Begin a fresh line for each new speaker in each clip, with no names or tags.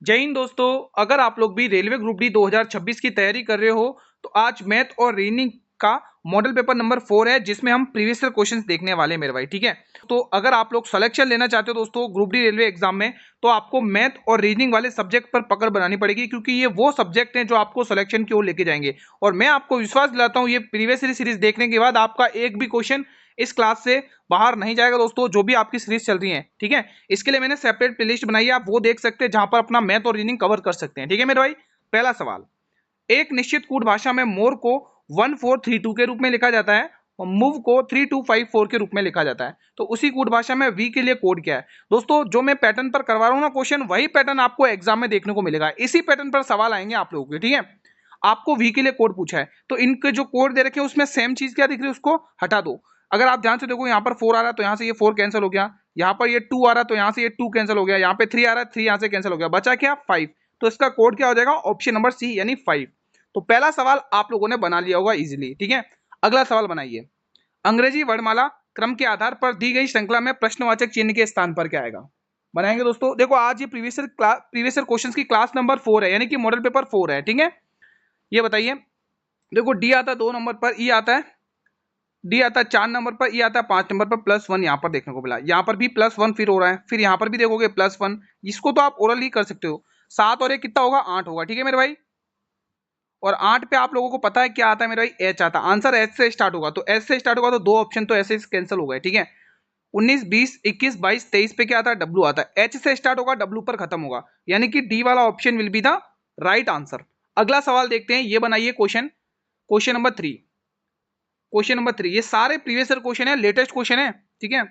जय हिंद दोस्तों। अगर आप लोग भी रेलवे ग्रुप डी 2026 की तैयारी कर रहे हो तो आज मैथ और रीजनिंग का मॉडल पेपर नंबर 4 है जिसमें हम प्रीवियस ईयर क्वेश्चंस देखने वाले हैं मेरे भाई। ठीक है, तो अगर आप लोग सिलेक्शन लेना चाहते हो दोस्तों ग्रुप डी रेलवे एग्जाम में, तो आपको मैथ और रीजनिंग वाले सब्जेक्ट पर पकड़ बनानी पड़ेगी, क्योंकि ये वो सब्जेक्ट हैं जो आपको सिलेक्शन की ओर लेके जाएंगे। और मैं आपको विश्वास दिलाता हूँ, ये प्रीवियस ईयर सीरीज देखने के बाद आपका एक भी क्वेश्चन इस क्लास से बाहर नहीं जाएगा दोस्तों, जो भी आपकी सीरीज चल रही है। ठीक है, इसके लिए मैंने सेपरेट प्लेलिस्ट बनाई है, आप वो देख सकते हैं जहां पर अपना मैथ और रीजनिंग कवर कर सकते हैं। ठीक है मेरे भाई, पहला सवाल, एक निश्चित कूट भाषा में मोर को 1432 के रूप में लिखा जाता है और मूव को 3254 के रूप में लिखा जाता है, तो उसी कूट भाषा में वी के लिए कोड क्या है? दोस्तों जो मैं पैटर्न पर करवा रहा हूं ना क्वेश्चन, वही पैटर्न आपको एग्जाम में देखने को मिलेगा, इसी पैटर्न पर सवाल आएंगे आप लोगों के। ठीक है, आपको वी के लिए कोड पूछा है, तो इनके जो कोड दे रखे हैं उसमें सेम चीज क्या दिख रही है उसको हटा दो। अगर आप ध्यान से देखो, यहाँ पर 4 आ रहा है तो यहाँ से ये 4 कैंसिल हो गया, यहाँ पर ये 2 आ रहा है तो यहाँ से ये 2 कैंसिल हो गया, यहाँ पे 3 आ रहा है 3 यहाँ से कैंसिल हो गया, बचा क्या 5। तो इसका कोड क्या हो जाएगा? ऑप्शन नंबर सी यानी 5। तो पहला सवाल आप लोगों ने बना लिया होगा इजीली। ठीक है, अगला सवाल बनाइए, अंग्रेजी वर्णमाला क्रम के आधार पर दी गई श्रृंखला में प्रश्नवाचक चिन्ह के स्थान पर क्या आएगा? बनाएंगे दोस्तों। देखो आज ये प्रीवियस ईयर क्वेश्चंस की क्लास नंबर 4 है, यानी कि मॉडल पेपर 4 है। ठीक है, ये बताइए, देखो डी आता है 2 नंबर पर, ई आता है, डी आता है 4 नंबर पर, ई आता है 5 नंबर पर, +1 यहाँ पर देखने को मिला, यहाँ पर भी +1 फिर हो रहा है, फिर यहाँ पर भी देखोगे +1। इसको तो आप ओरल ही कर सकते हो। 7 और 1 कितना होगा? 8 होगा। ठीक है मेरे भाई, और 8 पे आप लोगों को पता है क्या आता है मेरे भाई? एच आता है। आंसर एच से स्टार्ट होगा, तो एच से स्टार्ट होगा तो दो ऑप्शन तो ऐसे कैंसिल हो गए। ठीक है, 19 20 21 22 23 पे क्या आता है? डब्ल्यू आता है। एच से स्टार्ट होगा, डब्ल्यू पर खत्म होगा, यानी कि डी वाला option will be the right answer. अगला सवाल देखते हैं, ये बनाइए question, question number 3। Question number 3 ये सारे प्रीवियस ईयर क्वेश्चन है, लेटेस्ट क्वेश्चन है। ठीक है,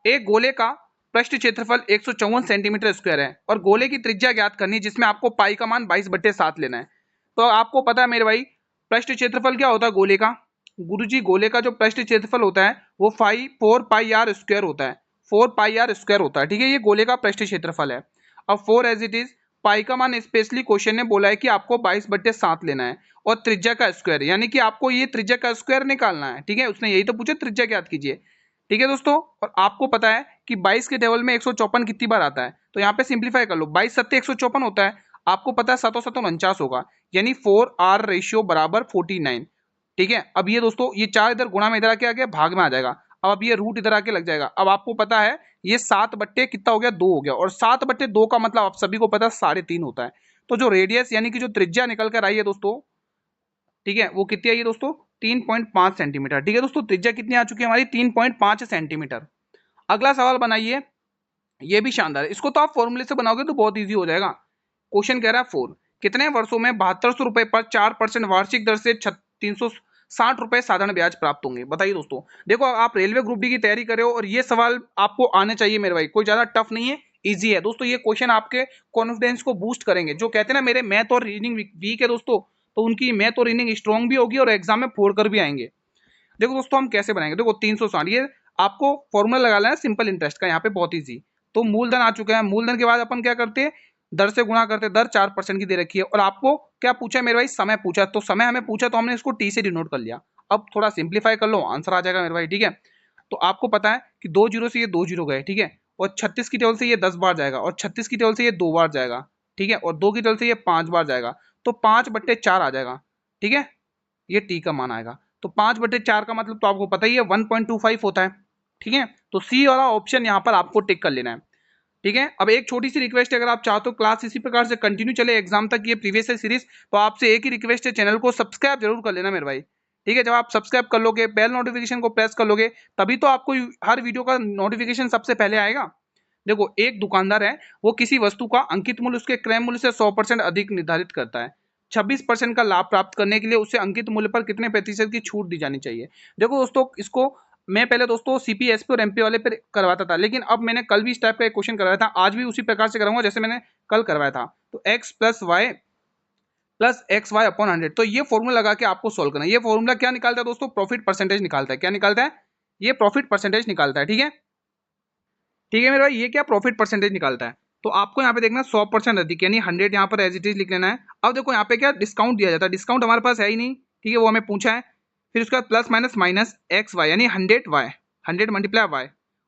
एक गोले का पृष्ठ क्षेत्रफल 154 सेंटीमीटर स्क्वायर है और गोले की त्रिज्या ज्ञात करनी है, जिसमें आपको पाई का मान 22/7 लेना है। तो आपको पता है मेरे भाई, पृष्ठ क्षेत्रफल क्या होता है गोले का? गुरुजी गोले का जो पृष्ठ क्षेत्रफल होता है वो 4 पाई आर स्क्वायर होता है, 4 पाई आर स्क्वायर होता है। ठीक है, ये गोले का पृष्ठ क्षेत्रफल है। अब 4 एज इट इज, पाई का मान स्पेशली क्वेश्चन ने बोला है कि आपको 22/7 लेना है और त्रिज्या का स्क्वायर, यानी कि आपको ये त्रिज्या का स्क्वायर निकालना है। ठीक है, उसने यही तो पूछा, त्रिज्या ज्ञात कीजिए। ठीक है दोस्तों, और आपको पता है कि 22 के टेबल में 154 कितनी बार आता है, तो यहाँ पे सिंप्लीफाई कर लो, 22 सत्ते 154 होता है, आपको पता है 7 7 49 होगा, यानी 4R रेशियो बराबर 49। ठीक है, अब ये दोस्तों ये 4 इधर गुणा में इधर आके आ गया, भाग में आ जाएगा। अब ये रूट इधर आके लग जाएगा। अब आपको पता है ये 7 बट्टे कितना हो गया? 2 हो गया, और 7/2 का मतलब आप सभी को पता है 3.5 होता है। तो जो रेडियस यानी कि जो त्रिज्या निकल कर आई है दोस्तों, ठीक है, वो कितनी आई है दोस्तों? 3.5 सेंटीमीटर। ठीक है दोस्तों, त्रिज्या कितनी आ चुकी है हमारी? 3.5 सेंटीमीटर। अगला सवाल बनाइए, ये भी शानदार है, इसको तो आप फॉर्मूले से बनाओगे तो बहुत ईजी हो जाएगा। क्वेश्चन कह रहा है 4, कितने वर्षों में 7200 रुपए पर 4% वार्षिक दर से 360 रुपए साधारण ब्याज प्राप्त होंगे? बताइए दोस्तों। देखो आप रेलवे ग्रुप डी की तैयारी कर रहे हो और ये सवाल आपको आने चाहिए मेरे भाई, कोई ज्यादा टफ नहीं है, इजी है दोस्तों। ये क्वेश्चन आपके कॉन्फिडेंस को बूस्ट करेंगे। जो कहते हैं ना मेरे मैथ और रीजनिंग वीक है दोस्तों, तो उनकी मैथ और रीजनिंग स्ट्रॉन्ग भी होगी और एग्जाम में फोड़ कर भी आएंगे। देखो दोस्तों हम कैसे बनाएंगे, देखो 360, ये आपको फॉर्मूला लगा लेना है सिंपल इंटरेस्ट का, यहाँ पे बहुत ईजी। तो मूलधन आ चुका है, मूलधन के बाद अपन क्या करते हैं? दर से गुणा करते हैं, दर 4% की दे रखी है, और आपको क्या पूछा है मेरे भाई? समय पूछा, तो समय हमें पूछा तो हमने इसको टी से डिनोट कर लिया। अब थोड़ा सिंप्लीफाई कर लो, आंसर आ जाएगा मेरे भाई। ठीक है, तो आपको पता है कि 2 जीरो से ये 2 जीरो गए, ठीक है, और 36 की टेबल से ये 10 बार जाएगा, और 36 की टेबल से ये 2 बार जाएगा, ठीक है, और 2 की टेबल से ये 5 बार जाएगा, तो 5/4 आ जाएगा। ठीक है, ये टी का मान आएगा, तो 5/4 का मतलब तो आपको पता ही है 1.25 होता है। ठीक है, तो सी वाला ऑप्शन यहाँ पर आपको टिक कर लेना है। ठीक है, अब एक छोटी सी रिक्वेस्ट है, अगर आप चाहते हो क्लास इसी प्रकार से कंटिन्यू चले एग्जाम तक ये प्रीवियस सीरीज, तो आपसे एक ही रिक्वेस्ट है, चैनल को सब्सक्राइब जरूर कर लेना मेरे भाई। ठीक है, जब आप सब्सक्राइब कर लोगे, बेल नोटिफिकेशन को प्रेस कर लोगे, तभी तो आपको हर वीडियो का नोटिफिकेशन सबसे पहले आएगा। देखो एक दुकानदार है, वो किसी वस्तु का अंकित मूल्य उसके क्रय मूल्य से 100% अधिक निर्धारित करता है। 26% का लाभ प्राप्त करने के लिए उसे अंकित मूल्य पर कितने प्रतिशत की छूट दी जानी चाहिए? देखो दोस्तों, इसको मैं पहले दोस्तों सीपीएसपी और एमपी वाले पे करवाता था, लेकिन अब मैंने कल भी इस टाइप का एक क्वेश्चन करवाया था, आज भी उसी प्रकार से कराऊंगा जैसे मैंने कल करवाया था। तो x+y+xy/100, तो ये फॉर्मूला लगा के आपको सोल्व करना है। ये फॉर्मूला क्या निकालता है दोस्तों? प्रॉफिट परसेंटेज निकालता है। क्या निकालता है? ये प्रॉफिट परसेंटेज निकालता है। ठीक है, ठीक है मेरे भाई, ये क्या प्रॉफिट परसेंटेज निकालता है? तो आपको यहाँ पे देखना 100% अधिक, यानी 100 यहाँ पर एज इट इज लिख लेना है। अब देखो यहाँ पे क्या डिस्काउंट दिया जाता है, डिस्काउंट हमारे पास है ही नहीं, ठीक है, वो हमें पूछा है। फिर उसके बाद plus minus minus X Y, यानी 100y, 100 मल्टीप्लाई वाई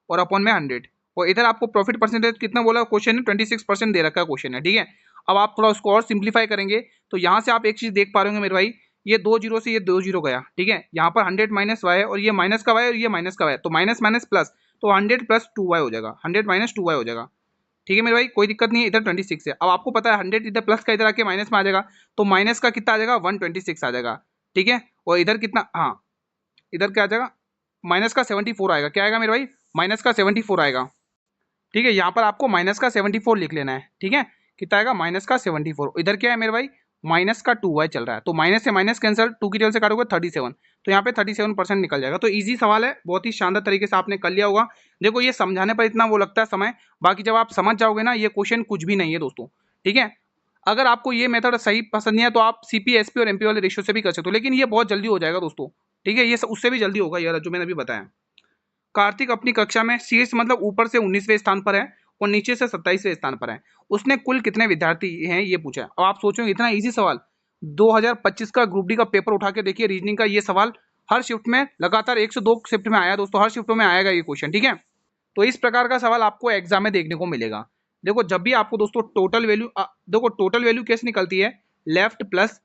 और अपॉन में 100, और इधर आपको प्रॉफिट परसेंटेज कितना बोला क्वेश्चन है? 26% दे रखा है क्वेश्चन है। ठीक है, अब आप थोड़ा उसको और सिंप्लीफाई करेंगे तो यहाँ से आप एक चीज देख पा रहे होंगे मेरे भाई, ये 2 जीरो से ये 2 जीरो गया, ठीक है। यहाँ पर 100 माइनस वाई है और ये माइनस का वाई और ये माइनस का वाई, तो माइनस माइनस प्लस, तो 100 प्लस 2y हो जाएगा, 100 माइनस 2y हो जाएगा, ठीक है मेरे भाई, कोई दिक्कत नहीं है। इधर 26 है, अब आपको पता है 100 इधर प्लस का इधर आके माइनस में आ जाएगा, तो माइनस का कितना आ जाएगा 126 आ जाएगा, ठीक है। और इधर कितना, हाँ इधर क्या आ जाएगा, माइनस का 74 आएगा, क्या आएगा मेरे भाई, माइनस का 74 आएगा, ठीक है। यहाँ पर आपको माइनस का 74 लिख लेना है, ठीक है। कितना आएगा, माइनस का 74, इधर क्या है मेरे भाई, माइनस का 2y चल रहा है, तो माइनस से माइनस कैंसिल, 2 की टेबल से काटोगे 37, तो यहाँ पे 37% निकल जाएगा। तो इजी सवाल है, बहुत ही शानदार तरीके से आपने कर लिया होगा। देखो ये समझाने पर इतना वो लगता है समय, बाकी जब आप समझ जाओगे ना, ये क्वेश्चन कुछ भी नहीं है दोस्तों, ठीक है। अगर आपको ये मेथड सही पसंद नहीं है तो आप सीपी, एसपी और एमपी वाले रेशियो से भी कर सकते हो, लेकिन ये बहुत जल्दी हो जाएगा दोस्तों, ठीक है। ये उससे भी जल्दी होगा यार, जो मैंने अभी बताया। कार्तिक अपनी कक्षा में शीर्ष मतलब ऊपर से 19वें स्थान पर है और नीचे से 27वें स्थान पर है, उसने कुल कितने विद्यार्थी हैं ये पूछा है। अब आप सोचोगे इतना इजी सवाल, 2025 का ग्रुप डी का पेपर उठा के देखिए, रीजनिंग का ये सवाल हर शिफ्ट में लगातार 1 से 2 शिफ्ट में आया दोस्तों, हर शिफ्ट में आएगा ये क्वेश्चन, ठीक है। तो इस प्रकार का सवाल आपको एग्जाम में देखने को मिलेगा। देखो जब भी आपको दोस्तों टोटल वैल्यू, देखो टोटल वैल्यू कैसे निकलती है, लेफ्ट प्लस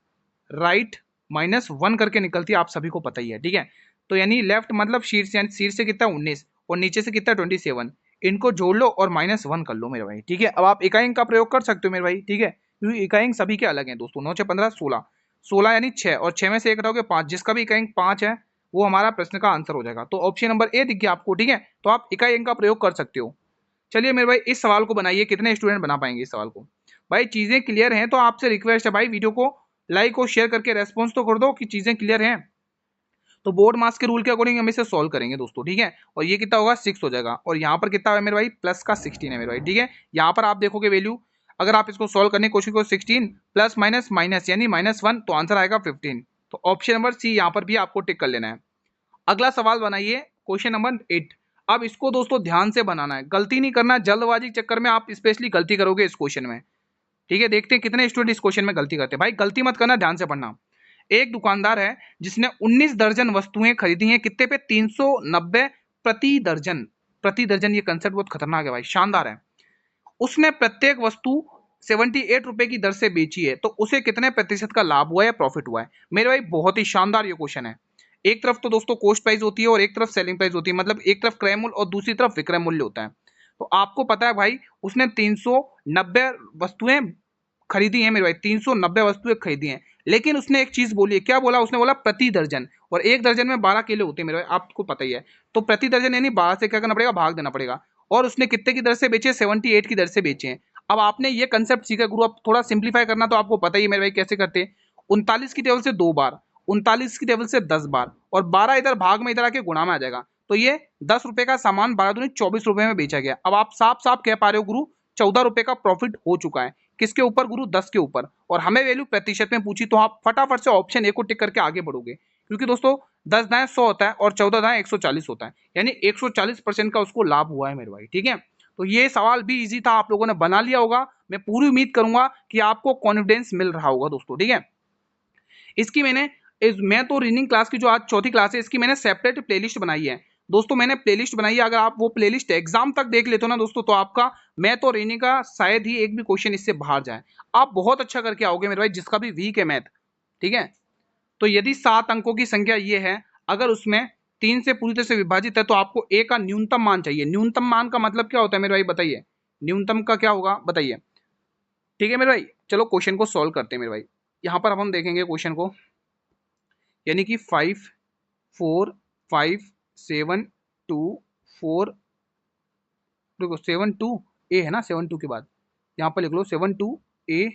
राइट माइनस 1 करके निकलती है, आप सभी को पता ही है, ठीक है। तो यानी लेफ्ट मतलब शीर्ष, यानी शीर्ष से कितना 19 और नीचे से कितना 27, इनको जोड़ लो और -1 कर लो मेरे भाई, ठीक है। अब आप इकाई अंक का प्रयोग कर सकते हो मेरे भाई, ठीक है, क्योंकि इकाई अंक सभी के अलग हैं दोस्तों। 9 6 15 16, 16 यानी 6 और 6 में से 1 हटाओगे 5, जिसका भी इकाई अंक 5 है वो हमारा प्रश्न का आंसर हो जाएगा। तो ऑप्शन नंबर ए दिख गया आपको, ठीक है। तो आप इकाई अंक का प्रयोग कर सकते हो। चलिए मेरे भाई इस सवाल को बनाइए, कितने स्टूडेंट बना पाएंगे इस सवाल को। भाई चीजें क्लियर हैं तो आपसे रिक्वेस्ट है भाई, वीडियो को लाइक और शेयर करके रेस्पॉन्स तो कर दो कि चीजें क्लियर हैं। तो बोर्ड मास के रूल के अकॉर्डिंग हम इसे सॉल्व करेंगे दोस्तों, ठीक है। और ये कितना होगा 6 हो जाएगा, और यहाँ पर कितना है मेरे भाई, प्लस का 16 है मेरे भाई, ठीक है। यहाँ पर आप देखोगे वैल्यू, अगर आप इसको सॉल्व करने की कोशिश करो 16 प्लस माइनस माइनस यानी -1, तो आंसर आएगा 15। तो ऑप्शन नंबर सी यहाँ पर भी आपको टिक कर लेना है। अगला सवाल बनाइए क्वेश्चन नंबर 8। अब इसको दोस्तों ध्यान से बनाना है, गलती नहीं करना, जल्दबाजी के चक्कर में आप स्पेशली गलती करोगे इस क्वेश्चन में, ठीक है। देखते हैं कितने स्टूडेंट इस क्वेश्चन में गलती करते हैं। भाई गलती मत करना, ध्यान से पढ़ना। एक दुकानदार है जिसने 19 दर्जन वस्तुएं खरीदी हैं, कितने पे, 390 प्रति दर्जन। प्रति दर्जन, ये कंसेप्ट बहुत खतरनाक है भाई, शानदार है। उसने प्रत्येक वस्तु 78 रुपए की दर से बेची है, तो उसे कितने प्रतिशत का लाभ हुआ है, प्रॉफिट हुआ है। मेरे भाई बहुत ही शानदार ये क्वेश्चन है। एक तरफ तो दोस्तों कॉस्ट प्राइस होती है और एक तरफ सेलिंग प्राइस होती है, मतलब एक तरफ क्रय मूल्य और दूसरी तरफ विक्रय मूल्य होता है। तो आपको पता है भाई उसने 390 वस्तुएं खरीदी है मेरे भाई, 390 वस्तुएं खरीदी हैं, लेकिन उसने एक चीज बोली है, क्या बोला उसने, बोला प्रति दर्जन, और एक दर्जन में 12 किलो होते हैं मेरे भाई, आपको पता ही है। तो प्रति दर्जन यानी 12 से क्या करना पड़ेगा, भाग देना पड़ेगा। और उसने कितने की दर से बेचे, 78 की दर से बेचे हैं। अब आपने ये कंसेप्ट सीखा गुरु, अब थोड़ा सिंप्लीफाई करना तो आपको पता ही है मेरे भाई कैसे करते हैं। 39 की टेबल से 2 बार, 39 की टेबल से 10 बार, और 12 इधर भाग में इधर आके गुणा में आ जाएगा। तो ये 10 रुपए का सामान 12 दूनी 24 रुपए में बेचा गया। अब आप साफ साफ कह पा रहे हो गुरु 14 रुपए का प्रॉफिट हो चुका है। किसके ऊपर गुरु, 10 के ऊपर, और हमें वैल्यू प्रतिशत में पूछी, तो आप फटाफट से ऑप्शन ए को टिक करके आगे बढ़ोगे, क्योंकि दोस्तों 10 दाएं 100 होता है और 14 दाएं 140 होता है, यानी 140% का उसको लाभ हुआ है मेरे भाई, ठीक है। तो ये सवाल भी इजी था, आप लोगों ने बना लिया होगा। मैं पूरी उम्मीद करूंगा कि आपको कॉन्फिडेंस मिल रहा होगा दोस्तों, ठीक है। इसकी मैं तो रीडिंग क्लास की जो आज चौथी क्लास है, इसकी मैंने सेपरेट प्लेलिस्ट बनाई है दोस्तों, मैंने प्लेलिस्ट बनाई है। अगर आप वो प्लेलिस्ट एग्जाम तक देख लेते हो ना दोस्तों, तो आपका मैथ और रीडिंग का शायद ही एक भी क्वेश्चन इससे बाहर जाए। आप बहुत अच्छा करके आओगे मेरे भाई, जिसका भी वीक है मैथ, ठीक है। तो यदि 7 अंकों की संख्या ये है, अगर उसमें 3 से पूरी तरह से विभाजित है, तो आपको ए का न्यूनतम मान चाहिए। न्यूनतम मान का मतलब क्या होता है मेरे भाई, बताइए, न्यूनतम का क्या होगा बताइए, ठीक है मेरे भाई। चलो क्वेश्चन को सॉल्व करते हैं मेरे भाई। यहाँ पर अब हम देखेंगे क्वेश्चन को, यानी कि 5 4 5 7 2 4, देखो 7 2 ए है ना, 7 2 के बाद यहाँ पर लिख लो 7 2 ए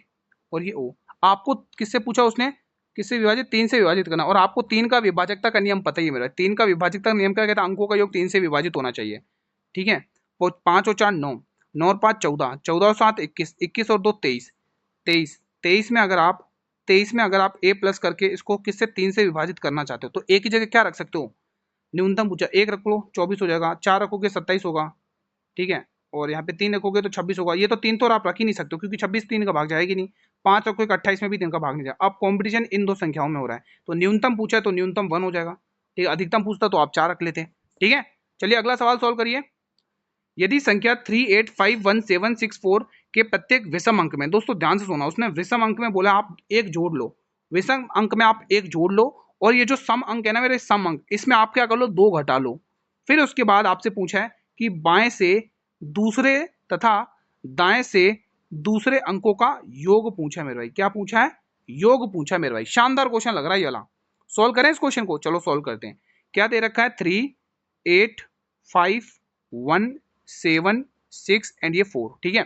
और ये ओ। आपको किससे पूछा उसने, किससे विभाजित, 3 से विभाजित करना, और आपको 3 का विभाजकता का नियम पता ही है मेरा। 3 का विभाजकता का नियम क्या कहता है, अंकों का योग 3 से विभाजित होना चाहिए, ठीक है। 5 और 4 9, 9 और 5 14, 14 और 7 21, 21 और 2 23, 23, 23 में अगर आप ए प्लस करके इसको किससे 3 से विभाजित करना चाहते हो, तो ए की जगह क्या रख सकते हो, न्यूनतम पूछा, 1 रख लो 24 हो जाएगा, 4 रखोगे 27 होगा, ठीक है। और यहाँ पे 3 रखोगे तो 26 होगा। ये तो 3 तो आप रख ही नहीं सकते हो, क्योंकि 26 3 का भाग जाएगी नहीं। 5 रखोगे 28 में भी 3 का भाग नहीं जाएगा। अब कॉम्पिटिशन इन दो संख्याओं में हो रहा है, तो न्यूनतम पूछा है तो न्यूनतम 1 हो जाएगा, ठीक है। अधिकतम पूछता तो आप 4 रख लेते, ठीक है। चलिए अगला सवाल सॉल्व करिए। यदि संख्या 385174 कि प्रत्येक विषम अंक में, दोस्तों ध्यान से सुना, उसने विषम अंक में बोला आप एक जोड़ लो, विषम अंक में आप एक जोड़ लो, और ये जो सम अंक है ना मेरे, सम अंक, इसमें आप क्या कर लो, दो घटा लो। फिर उसके बाद आपसे पूछा है कि बाएं से दूसरे तथा दाएं से दूसरे अंकों का योग पूछा है मेरे भाई। क्या पूछा है? योग पूछा है मेरे भाई। शानदार क्वेश्चन लग रहा है ये वाला। सॉल्व करें इस क्वेश्चन को, चलो सॉल्व करते हैं। क्या दे रखा है? 3, 8, 5, 1, 7, 6 एंड ये 4, ठीक है।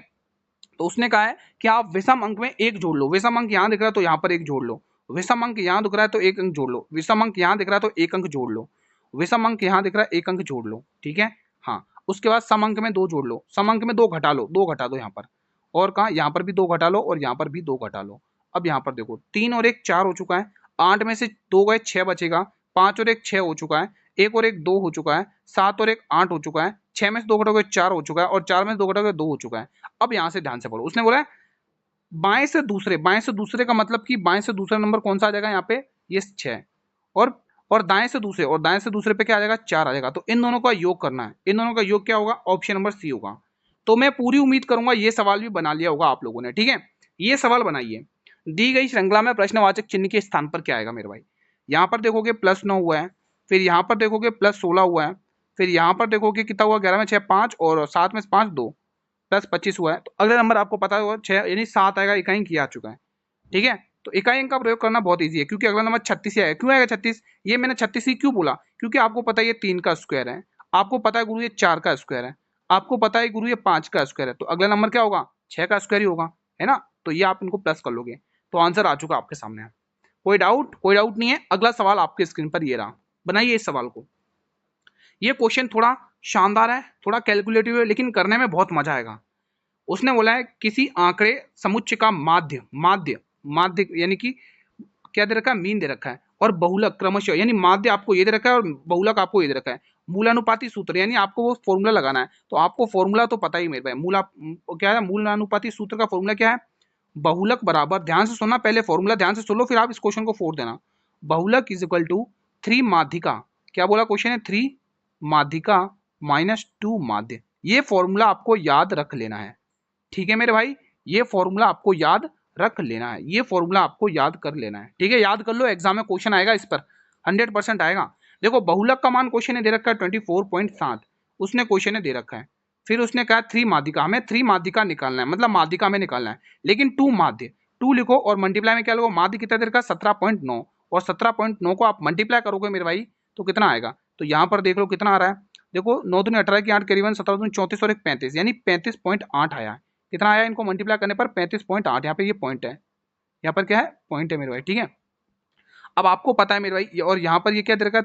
तो उसने कहा है कि आप विषम अंक में एक जोड़ लो, विषम अंक यहां दिख रहा है तो यहां पर एक जोड़ लो, विषम अंक यहां दिख रहा है तो एक अंक जोड़ लो, विषम अंक यहां दिख रहा है तो एक अंक जोड़ लो, विषम अंक यहां दिख रहा है एक अंक जोड़ लो, ठीक है। हाँ, उसके बाद सम अंक में दो जोड़ लो, सम अंक में दो घटा लो, दो घटा दो यहाँ पर, और कहा यहाँ पर भी दो घटा लो और यहाँ पर भी दो घटा लो। अब यहाँ पर देखो 3 और 1 4 हो चुका है, 8 में से 2 गए 6 बचेगा, 5 और 1 6 हो चुका है, 1 और 1 2 हो चुका है, 7 और 1 8 हो चुका है, 6 में से 2 घटोगे 4 हो चुका है, और 4 में से 2 घटोगे 2 हो चुका है। अब यहाँ से ध्यान से पढ़ो, उसने बोला है बाएं से दूसरे, बाएं से दूसरे का मतलब कि बाएं से दूसरा नंबर कौन सा आ जाएगा यहाँ पे, ये 6, और दाएं से दूसरे, और दाएं से दूसरे पे क्या आ जाएगा, 4 आ जाएगा। तो इन दोनों का योग करना है, इन दोनों का योग क्या होगा, ऑप्शन नंबर सी होगा। तो मैं पूरी उम्मीद करूंगा ये सवाल भी बना लिया होगा आप लोगों ने, ठीक है। ये सवाल बनाइए, दी गई श्रृंखला में प्रश्नवाचक चिन्ह के स्थान पर क्या आएगा मेरे भाई। यहाँ पर देखोगे +9 हुआ है, फिर यहाँ पर देखोगे +16 हुआ है, फिर यहाँ पर देखोगे कितना हुआ, 11 में 6 5, और 7 में 5 2, +25 हुआ है। तो अगले नंबर आपको पता होगा 6, यानी 7 आएगा, इकाई अंक आ चुका है, ठीक है। तो इकाई अंक का प्रयोग करना बहुत ईजी है, क्योंकि अगला नंबर 36 आएगा। क्यों आएगा 36? ये मैंने 36 ही क्यों बोला, क्योंकि आपको पता है ये 3 का स्क्वायर है, आपको पता है गुरु ये 4 का स्क्वायर है, आपको पता है गुरु ये 5 का स्क्वायर है, तो अगला नंबर क्या होगा, 6 का स्क्वायर ही होगा, है ना। तो ये आप इनको प्लस कर लोगे, तो आंसर आ चुका आपके सामने। कोई डाउट? कोई डाउट नहीं है। अगला सवाल आपके स्क्रीन पर ये रहा, बनाइए इस सवाल को। ये क्वेश्चन थोड़ा शानदार है, थोड़ा कैलकुलेटिव है, लेकिन करने में बहुत मजा आएगा। उसने बोला है किसी आंकड़े समुच्चय का माध्य, माध्य माध्य यानी कि क्या दे रखा है, मीन दे रखा है, और बहुलक क्रमशः, यानी माध्य आपको ये दे रखा है और बहुलक आपको ये दे रखा है। मूलानुपाती सूत्र, यानी आपको वो फॉर्मूला लगाना है। तो आपको फॉर्मूला तो पता ही मेरे भाई, क्या है, मूलानुपाती सूत्र का फॉर्मूला क्या है, बहुलक बराबर, ध्यान से सुनना, पहले फॉर्मूला ध्यान से सुन लो, फिर आप इस क्वेश्चन को फोड़ देना। बहुलक इज इक्वल टू 3 माध्यिका, क्या बोला क्वेश्चन है, 3 माध्यिका -2 माध्य। ये फॉर्मूला आपको याद रख लेना है, ठीक है मेरे भाई। ये फॉर्मूला आपको याद रख लेना है, ये फॉर्मूला आपको याद कर लेना है, ठीक है। याद कर लो, एग्जाम में क्वेश्चन आएगा इस पर, 100% आएगा। देखो बहुलक का मान क्वेश्चन ने दे रखा है 24.7, उसने क्वेश्चन ने दे रखा है। फिर उसने कहा 3 माध्यिका, हमें 3 माध्यिका निकालना है, मतलब माध्यिका में निकालना है, लेकिन 2 माध्य, 2 लिखो और मल्टीप्लाई में क्या लिखो, माध्य कितना दे रखा है 17.9, और 17.9 को आप मल्टीप्लाई करोगे मेरे भाई तो कितना आएगा। तो यहाँ पर देख लो कितना आ रहा है, देखो 9 दूनी 18 की 8 करीबन 17 दूनी 34 और 1 35, यानी 35.8 आया। कितना आया इनको मल्टीप्लाई करने पर, 35.8। यहाँ पे ये पॉइंट है, यहाँ पर क्या है, पॉइंट है मेरे भाई, ठीक है। अब आपको पता है मेरे भाई, और यहाँ पर ये क्या दे रखा है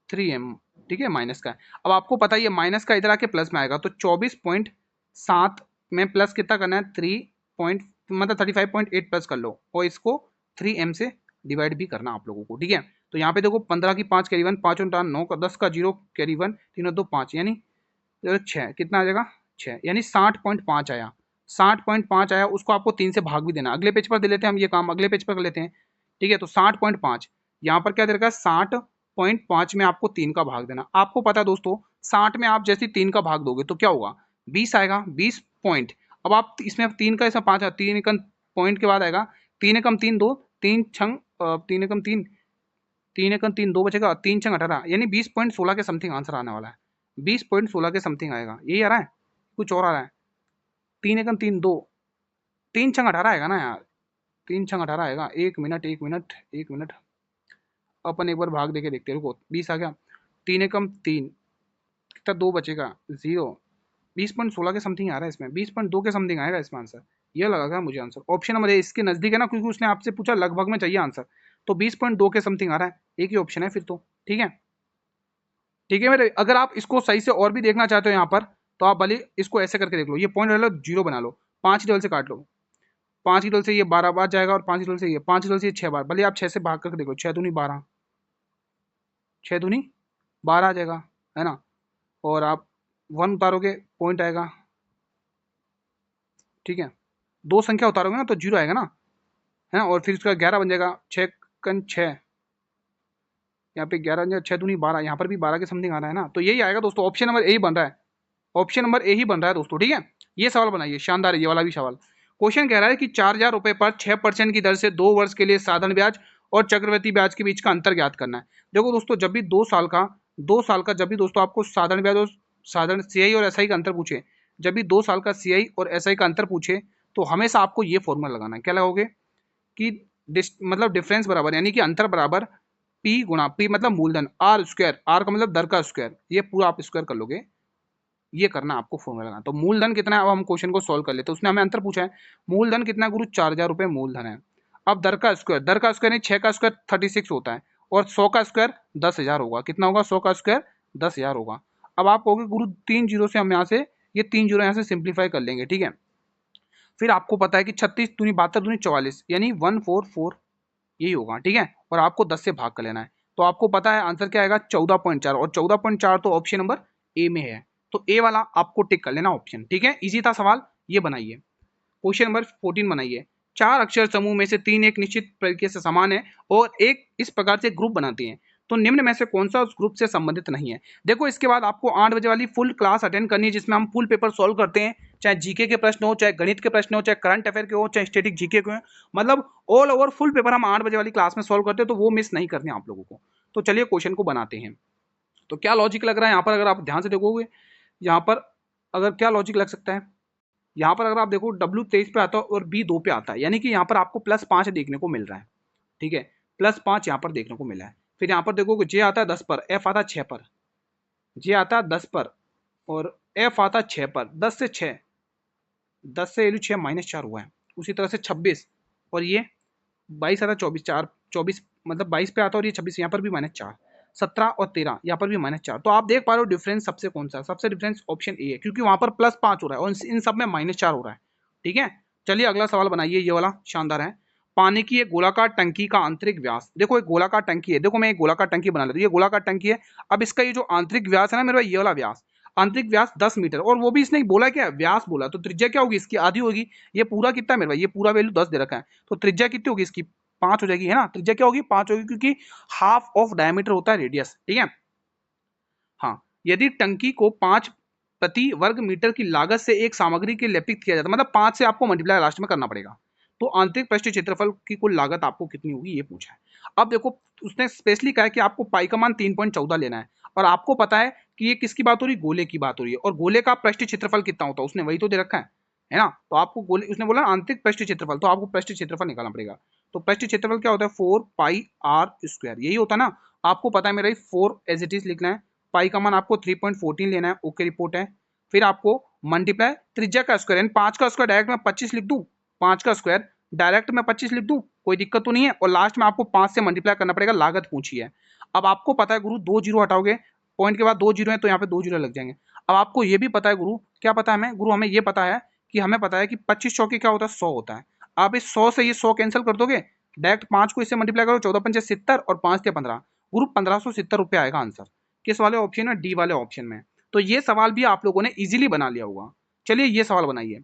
3m, ठीक है, माइनस का है। अब आपको पता है ये माइनस का इधर आके प्लस में आएगा, तो 24.7 में प्लस कितना करना है, 35.8 प्लस कर लो, और इसको 3m से डिवाइड भी करना आप लोगों को, ठीक है। तो यहाँ पे देखो 15 की 5 करीबन 5 और 9 का 10 का 0 करीबन 3 और 2 5, यानी 6, कितना आ जाएगा 6, यानी 60.5 आया। 60.5 आया, उसको आपको 3 से भाग भी देना। अगले पेज पर दे लेते हैं हम ये काम, अगले पेज पर कर लेते हैं, ठीक है। तो 60.5 यहाँ पर क्या दे रखा है, 60.5 में आपको 3 का भाग देना। आपको पता है दोस्तों 60 में आप जैसे 3 का भाग दोगे तो क्या होगा, 20 आएगा, 20 पॉइंट। अब आप इसमें 3 का ऐसा 5 3 एकम पॉइंट के बाद आएगा 3 एकम 3 2, 3 छंग 3 एकम 3, 3 एकम 3 2 बचेगा, 3 छंग 18, यानी 20.16 के समथिंग आंसर आने वाला है। 20.16 के समथिंग आएगा, यही आ रहा है, कुछ और आ रहा है। 3 एकम 3 2, 3 छंग 18 आएगा ना यार, 3 छंग 18 आएगा। 1 मिनट, अपन एक बार भाग देके देखते हैं, रुको 20 आ गया, 3 एकम 3, कितना 2 बचेगा 0, 20.16 के समथिंग आ रहा है इसमें, 20.2 के समथिंग आएगा इसमें आंसर। ये लगा मुझे आंसर, ऑप्शन नंबर इसके नजदीक है ना, क्योंकि उसने आपसे पूछा लगभग में चाहिए आंसर, तो 20.2 के समथिंग आ रहा है, एक ही ऑप्शन है फिर तो, ठीक है। ठीक है मेरे, अगर आप इसको सही से और भी देखना चाहते हो यहाँ पर, तो आप भले इसको ऐसे करके देख लो, ये पॉइंट ले लो, 0 बना लो, 5 टेबल से काट लो, 5 की टेबल से ये 12 बार जाएगा, और 5 की टेबल से ये 5 की टेबल से ये 6 बार, भले आप 6 से भाग करके देखो, 6 दूनी 12, 6 दूनी 12 आ जाएगा, है ना। और आप 1 उतारोगे पॉइंट आएगा, ठीक है। 2 संख्या उतारोगे ना तो 0 आएगा ना, है ना। और फिर उसका 11 बन जाएगा, 6 कन 6, यहाँ पे 11 6 दूनी 12, यहाँ पर भी 12 के समथिंग आ रहा है ना, तो यही आएगा दोस्तों, ऑप्शन नंबर यही बन रहा है, ऑप्शन नंबर ए ही बन रहा है दोस्तों, ठीक है। ये सवाल बनाइए, शानदार है ये वाला भी सवाल। क्वेश्चन कह रहा है कि 4,000 रुपए पर 6% की दर से 2 वर्ष के लिए साधारण ब्याज और चक्रवृद्धि ब्याज के बीच का अंतर ज्ञात करना है। देखो दोस्तों, जब भी 2 साल का जब भी दोस्तों आपको साधारण ब्याज और साधारण सीआई और एसआई का अंतर पूछे, जब भी 2 साल का सीआई और एसआई का अंतर पूछे, तो हमेशा आपको ये फॉर्मूला लगाना है। क्या लगाओगे कि मतलब डिफरेंस बराबर, यानी कि अंतर बराबर पी गुणा, पी मतलब मूलधन, आर स्क्वायर, आर का मतलब दर का स्क्वायर, ये पूरा आप स्क्वायर कर लोगे। ये करना आपको फॉर्मूला लगाना। तो मूलधन कितना है, अब हम क्वेश्चन को सोल्व कर लेते हैं। उसने हमें अंतर पूछा है, मूलधन कितना है गुरु, 4,000 रुपए मूलधन है। अब दर का स्क्वायर नहीं, 6 का स्क्वायर 36 होता है, और 100 का स्क्वायर 10,000 होगा। कितना होगा, 100 का स्क्वायर 10,000 होगा। अब आप कहोगे गुरु 3 जीरो से हम यहाँ से, ये 3 जीरो यहाँ से सिंप्लीफाई कर लेंगे, ठीक है। फिर आपको पता है कि 36 दूनी 72 दूनी 44, यानी 144 यही होगा, ठीक है। और आपको 10 से भाग कर लेना है, तो आपको पता है आंसर क्या आएगा, 14.4, और 14.4 तो ऑप्शन नंबर ए में है। तो ए वाला आपको टिक कर लेना ऑप्शन, ठीक है। इजी था सवाल, ये बनाइए। क्वेश्चन नंबर 14 बनाइए। 4 अक्षर समूह में से 3 एक निश्चित तरीके से समान है और एक इस प्रकार से ग्रुप बनाती हैं, तो निम्न में से कौन सा उस ग्रुप से संबंधित नहीं है। देखो, इसके बाद आपको 8 बजे वाली फुल क्लास अटेंड करनी है, जिसमें हम फुल पेपर सॉल्व करते हैं, चाहे जीके के प्रश्न हो, चाहे गणित के प्रश्न हो, चाहे करंट अफेयर के हो, चाहे स्टैटिक जीके के हो, मतलब ऑल ओवर फुल पेपर हम 8 बजे वाली क्लास में सॉल्व करते हैं, तो वो मिस नहीं करनी आप लोगों को। तो चलिए क्वेश्चन को बनाते हैं। तो क्या लॉजिक लग रहा है यहाँ पर, अगर आप ध्यान से देखोगे, यहाँ पर अगर क्या लॉजिक लग सकता है, यहाँ पर अगर आप देखो W 23 पे आता है और B 2 पे आता है, यानी कि यहाँ पर आपको +5 देखने को मिल रहा है, ठीक है। +5 यहाँ पर देखने को मिला है। फिर यहाँ पर देखोगे J आता है 10 पर, F आता है 6 पर, J आता है 10 पर और F आता है 6 पर। 10 से 6, 10 से 6 -4 हुआ है। उसी तरह से 26 और ये 22 आता है 24, 4 24 मतलब 22 पे आता है, और ये 26 यहाँ पर भी -4, 17 और 13 यहाँ पर भी -4। तो आप देख पा रहे हो डिफरेंस सबसे कौन सा है, सबसे डिफरेंस ऑप्शन ए है, क्योंकि वहां पर +5 हो रहा है और इन सब में -4 हो रहा है, ठीक है। चलिए अगला सवाल बनाइए, ये वाला शानदार है। पानी की एक गोलाकार टंकी का आंतरिक व्यास, देखो एक गोलाकार टंकी है, देखो मैं एक गोलाकार टंकी बना लेता हूं, ये गोलाकार टंकी है। अब इसका ये जो आंतरिक व्यास है ना मेरे भाई, ये वाला व्यास, आंतरिक व्यास 10 मीटर, और वो भी इसने बोला क्या, व्यास बोला, तो त्रिज्या क्या होगी इसकी, आधी होगी। ये पूरा कितना है मेरे भाई, ये पूरा वैल्यू 10 दे रखा है, तो त्रिज्या कितनी होगी इसकी, 5 हो जाएगी, है ना। त्रिज्या क्या होगी, 5 होगी, क्योंकि हाफ ऑफ डायमीटर होता है रेडियस, ठीक है। हाँ, यदि टंकी को 5 प्रति वर्ग मीटर की लागत से एक सामग्री के लेपित किया जाता है, मतलब 5 से आपको मल्टीप्लाई लास्ट में करना पड़ेगा, तो आंतरिक पृष्ठीय क्षेत्रफल की कुल लागत आपको कितनी होगी, ये पूछा है। अब देखो, उसने स्पेशली कहा है कि आपको पाई का मान 3.14 लेना है, और आपको पता है कि ये किसकी बात हो रही है, गोले की बात हो रही है, और गोले का पृष्ठीय क्षेत्रफल कितना होता है उसने वही तो दे रखा है ना। तो आपको गोले, उसने बोला आंतरिक पृष्ठीय क्षेत्रफल, तो आपको पृष्ठीय क्षेत्रफल निकालना पड़ेगा। तो पृष्ठीय क्षेत्रफल क्या होता है, 4πr², यही होता है ना। आपको पता है मेरा 4 एज इट इज लिखना है, पाई का मान आपको 3.14 लेना है, ओके रिपोर्ट है। फिर आपको मल्टीप्लाई त्रिज्या का स्क्वायर, यानी 5 का स्क्वायर डायरेक्ट मैं 25 लिख दूं, 5 का स्क्वायर डायरेक्ट मैं 25 लिख दूं, कोई दिक्कत तो नहीं है। और लास्ट में आपको 5 से मल्टीप्लाई करना पड़ेगा, लागत पूछी है। अब आपको पता है गुरु, 2 जीरो हटाओगे, पॉइंट के बाद 2 जीरो है, तो यहाँ पे 2 जीरो लग जाएंगे। अब आपको ये भी पता है गुरु, क्या पता है हमें गुरु, हमें ये पता है कि हमें पता है कि 25 चौके क्या होता है, 100 होता है। आप इस 100 से ये 100 कैंसिल कर दोगे, डायरेक्ट 5 को इससे मल्टीप्लाई करो, 14 पंचे 70 और 5 से 15, गुरु 1570 रुपये आएगा आंसर। किस वाले ऑप्शन में, डी वाले ऑप्शन में। तो ये सवाल भी आप लोगों ने इजीली बना लिया होगा। चलिए ये सवाल बनाइए।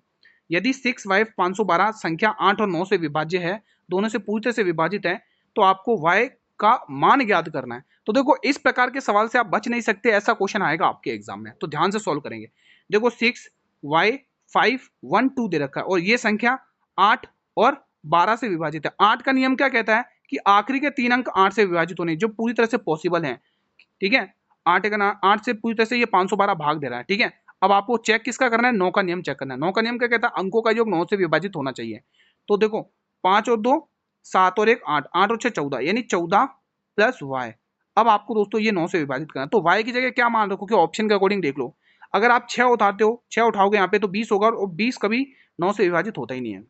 यदि 6y 512 संख्या 8 और 9 से विभाज्य है, दोनों से पूरी तरह से विभाजित है, तो आपको y का मान ज्ञात करना है। तो देखो, इस प्रकार के सवाल से आप बच नहीं सकते, ऐसा क्वेश्चन आएगा आपके एग्जाम में, तो ध्यान से सॉल्व करेंगे। देखो 6y 512 दे रखा है, और ये संख्या 8 और 12 से विभाजित है। 8 का नियम क्या कहता है कि आखिरी के 3 अंक 8 से विभाजित होने, जो पूरी तरह से पॉसिबल है, ठीक है। 8 से पूरी तरह से ये 512 भाग दे रहा है, ठीक है। अब आपको चेक किसका करना है, 9 का नियम चेक करना है। 9 का नियम क्या कहता है, अंकों का योग 9 से विभाजित होना चाहिए। तो देखो 5 और 2 7 और 1 8, 8 और 6 14, यानी 14 प्लस y। अब आपको दोस्तों ये 9 से विभाजित करना है, तो y की जगह क्या मान रखो कि ऑप्शन के अकॉर्डिंग देख लो। अगर आप 6 उठाते हो, 6 उठाओगे यहाँ पे, तो 20 होगा, और 20 कभी 9 से विभाजित होता ही नहीं है।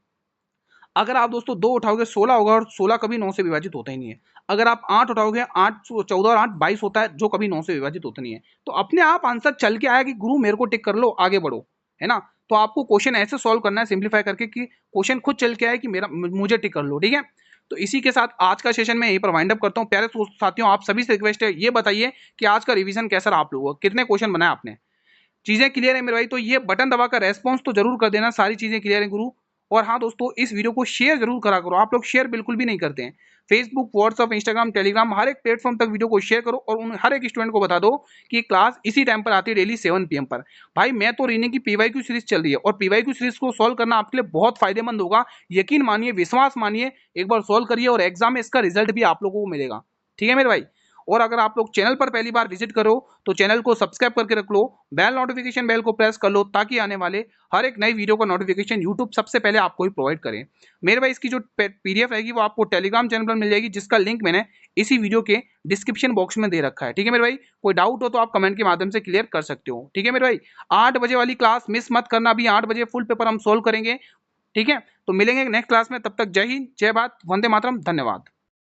अगर आप दोस्तों 2 उठाओगे 16 होगा, और 16 कभी 9 से विभाजित होता ही नहीं है। अगर आप 8 उठाओगे, 8 14 और 8 22 होता है, जो कभी 9 से विभाजित होता नहीं है। तो अपने आप आंसर चल के आया कि गुरु मेरे को टिक कर लो, आगे बढ़ो, है ना। तो आपको क्वेश्चन ऐसे सॉल्व करना है सिंप्लीफाई करके कि क्वेश्चन खुद चल के आए कि मुझे टिक कर लो, ठीक है। तो इसी के साथ आज का सेशन मैं यहीं पर वाइंड अप करता हूँ। प्यारे साथियों, आप सभी से रिक्वेस्ट है, ये बताइए कि आज का रिवीजन कैसा रहा आप लोगों का, कितने क्वेश्चन बनाए आपने, चीजें क्लियर है मेरे भाई। तो ये बटन दबाकर रेस्पॉन्स तो जरूर कर देना, सारी चीजें क्लियर है गुरु। और हाँ दोस्तों, इस वीडियो को शेयर जरूर करा करो, आप लोग शेयर बिल्कुल भी नहीं करते हैं। फेसबुक, व्हाट्सअप, इंस्टाग्राम, टेलीग्राम, हर एक प्लेटफॉर्म तक वीडियो को शेयर करो और उन हर एक स्टूडेंट को बता दो कि क्लास इसी टाइम पर आती है, डेली 7 PM पर। भाई मैं तो रीनिंग की पीवाईक्यू सीरीज चल रही है और पीवाईक्यू सीरीज को सॉल्व करना आपके लिए बहुत फायदेमंद होगा। यकीन मानिए, विश्वास मानिए, एक बार सॉल्व करिए और एग्जाम में इसका रिजल्ट भी आप लोगों को मिलेगा। ठीक है मेरे भाई। और अगर आप लोग चैनल पर पहली बार विजिट करो तो चैनल को सब्सक्राइब करके रख लो, बेल नोटिफिकेशन बेल को प्रेस कर लो, ताकि आने वाले हर एक नई वीडियो का नोटिफिकेशन यूट्यूब सबसे पहले आपको ही प्रोवाइड करे। मेरे भाई इसकी जो पीडीएफ रहेगी वो आपको टेलीग्राम चैनल पर मिल जाएगी, जिसका लिंक मैंने इसी वीडियो के डिस्क्रिप्शन बॉक्स में दे रखा है। ठीक है मेरे भाई, कोई डाउट हो तो आप कमेंट के माध्यम से क्लियर कर सकते हो। ठीक है मेरे भाई, 8 बजे वाली क्लास मिस मत करना, अभी 8 बजे फुल पेपर हम सोल्व करेंगे। ठीक है, तो मिलेंगे नेक्स्ट क्लास में, तब तक जय हिंद, जय भारत, वंदे मातरम, धन्यवाद।